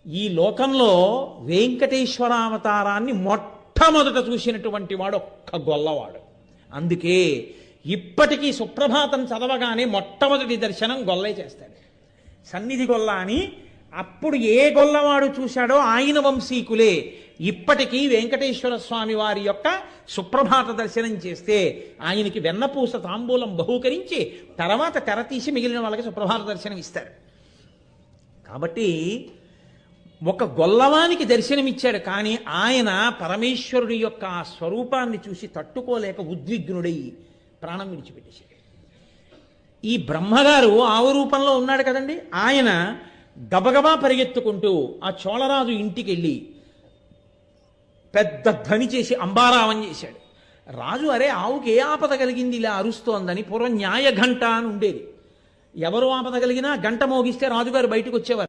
ఈ లోకంలో వెంకటేశ్వరావతారాన్ని మొట్టమొదట చూసినటువంటి వాడు ఒక్క గొల్లవాడు. అందుకే ఇప్పటికీ సుప్రభాతం చదవగానే మొట్టమొదటి దర్శనం గొల్లే చేస్తాడు. సన్నిధి గొల్ల అని అప్పుడు ఏ గొల్లవాడు చూశాడో ఆయన వంశీకులే ఇప్పటికీ వెంకటేశ్వర స్వామి వారి యొక్క సుప్రభాత దర్శనం చేస్తే ఆయనకి వెన్నపూస తాంబూలం బహూకరించి తర్వాత తెర తీసి మిగిలిన వాళ్ళకి సుప్రభాత దర్శనం ఇస్తారు. కాబట్టి ఒక గొల్లవానికి దర్శనమిచ్చాడు, కానీ ఆయన పరమేశ్వరుడి యొక్క ఆ స్వరూపాన్ని చూసి తట్టుకోలేక ఉద్విగ్నుడై ప్రాణం విడిచిపెట్టేశాడు. ఈ బ్రహ్మగారు ఆవు రూపంలో ఉన్నాడు కదండి, ఆయన గబగబా పరిగెత్తుకుంటూ ఆ చోళరాజు ఇంటికి వెళ్ళి పెద్ద ధ్వని చేసి అంబారావం చేశాడు. రాజు అరే ఆవుకి ఏ ఆపద కలిగింది ఇలా అరుస్తోందని, పూర్వం న్యాయ ఘంట అని ఉండేది. ఎవరు ఆపద కలిగినా గంట మోగిస్తే రాజుగారు బయటకు వచ్చేవారు.